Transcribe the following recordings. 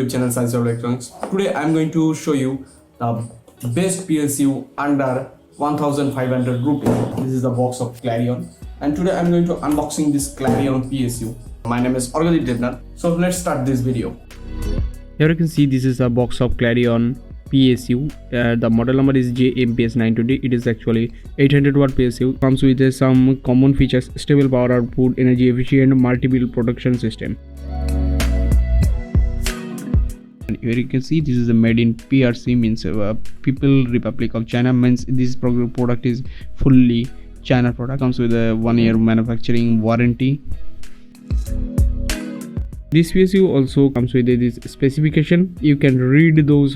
YouTube channel Science of Electronics. Today I'm going to show you the best PSU under 1500 rupees. This is the box of Clarion, and today I'm going to unboxing this Clarion PSU. My name is Orgadip Devnath. So let's start this video. Here you can see this is a box of Clarion PSU. The model number is JMPS920. It is actually 800 watt PSU. Comes with some common features: stable power output, energy efficient, multiple production system. And here you can see this is a made in PRC, means People Republic of China, means this product is fully China product. Comes with a 1-year manufacturing warranty. This PSU also comes with this specification. You can read those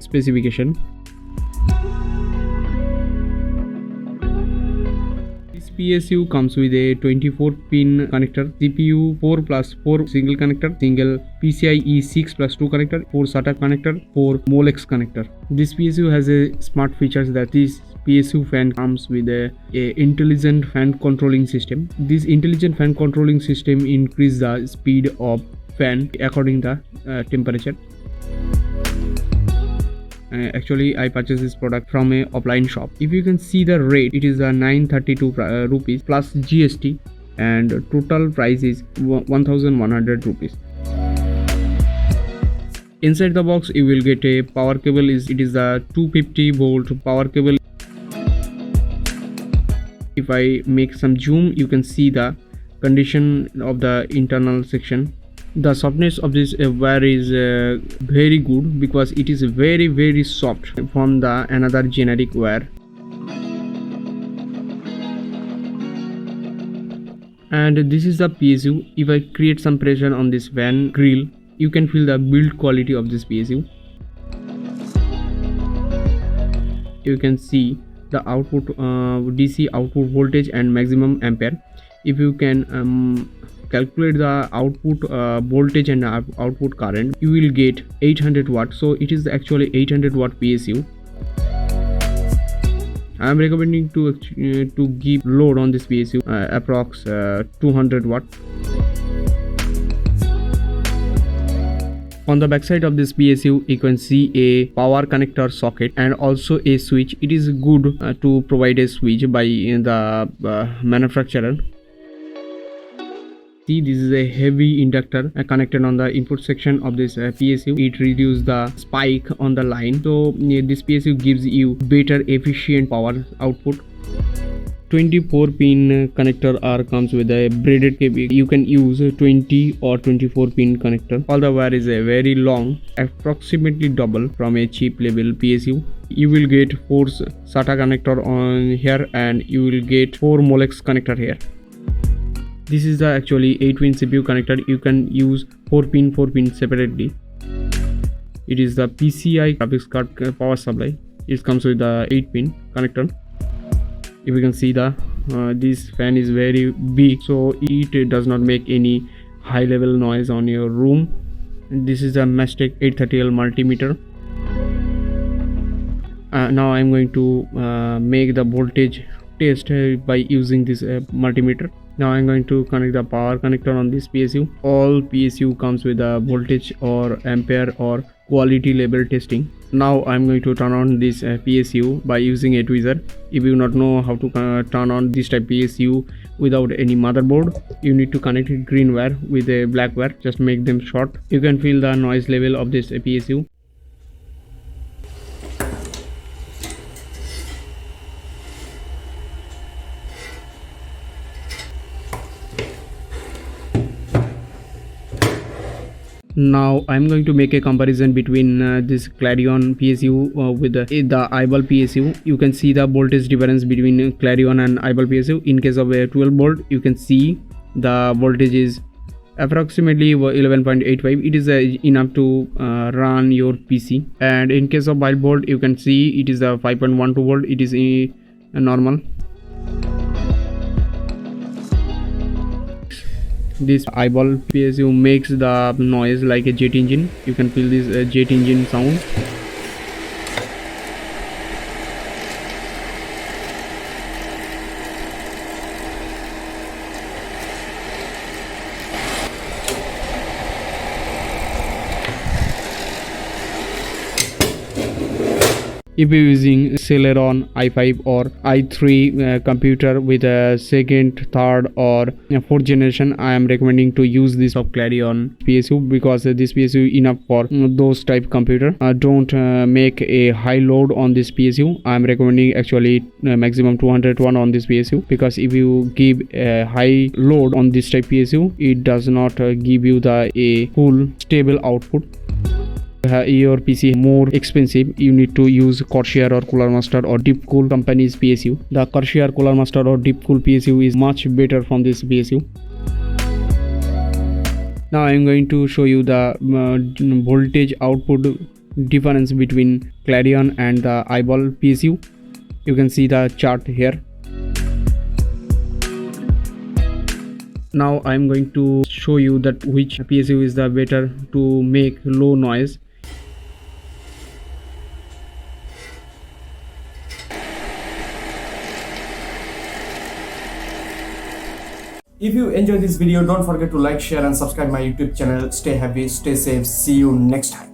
specification. This PSU comes with a 24-pin connector, CPU 4+4 single connector, single PCIe 6+2 connector, 4 SATA connector, 4 Molex connector. This PSU has a smart features that this PSU fan comes with a intelligent fan controlling system. This intelligent fan controlling system increase the speed of fan according to the temperature. Actually, I purchased this product from a offline shop. If you can see the rate, it is 932 rupees plus GST, and total price is 1100 rupees. Inside the box you will get a power cable. It is a 250 volt power cable. If I make some zoom, you can see the condition of the internal section. The softness of this wire is very good because it is very soft from the another generic wire. And this is the PSU. If I create some pressure on this fan grill, you can feel the build quality of this PSU. You can see the output DC output voltage and maximum ampere. If you can calculate the output voltage and output current, you will get 800 watt. So it is actually 800 watt PSU. I am recommending to give load on this PSU approx 200 watt. On the backside of this PSU, you can see a power connector socket and also a switch. It is good to provide a switch by the manufacturer. See, this is a heavy inductor connected on the input section of this PSU. It reduces the spike on the line. So this PSU gives you better efficient power output. 24-pin connector comes with a braided cable. You can use 20 or 24-pin connector. All the wire is very long, approximately double from a cheap level PSU. You will get 4 SATA connector on here, and you will get 4 Molex connector here. This is the actually 8-pin CPU connector. You can use 4-pin separately. It is the PCI graphics card power supply. It comes with the 8-pin connector. If you can see the this fan is very big, so it does not make any high level noise on your room. This is a Mastec 830L multimeter. Now I'm going to make the voltage test by using this multimeter. Now I'm going to connect the power connector on this PSU. All PSU comes with a voltage or ampere or quality level testing. Now I'm going to turn on this PSU by using a tweezer. If you do not know how to turn on this type PSU without any motherboard, you need to connect a green wire with a black wire. Just make them short. You can feel the noise level of this PSU. Now I'm going to make a comparison between this Clarion PSU with the eyeball PSU. You can see the voltage difference between Clarion and eyeball PSU. In case of a 12 volt, you can see the voltage is approximately 11.85. It is enough to run your PC. And in case of 5 volt, you can see it is a 5.12 volt. It is normal. This eyeball PSU makes the noise like a jet engine. You can feel this jet engine sound. If you're using Celeron i5 or i3 computer with a second, third or fourth generation, I am recommending to use this of Clarion PSU because this PSU enough for those type computer. Don't make a high load on this PSU. I am recommending actually maximum 201 on this PSU, because if you give a high load on this type PSU, it does not give you the a full stable output. Your PC more expensive, you need to use Corsair or Cooler Master or Deepcool company's PSU. The Corsair, Cooler Master or Deepcool PSU is much better from this PSU. Now I am going to show you the voltage output difference between Clarion and the Eyeball PSU. You can see the chart here. Now I am going to show you that which PSU is the better to make low noise. If you enjoyed this video, don't forget to like, share and subscribe my YouTube channel. Stay happy, stay safe. See you next time.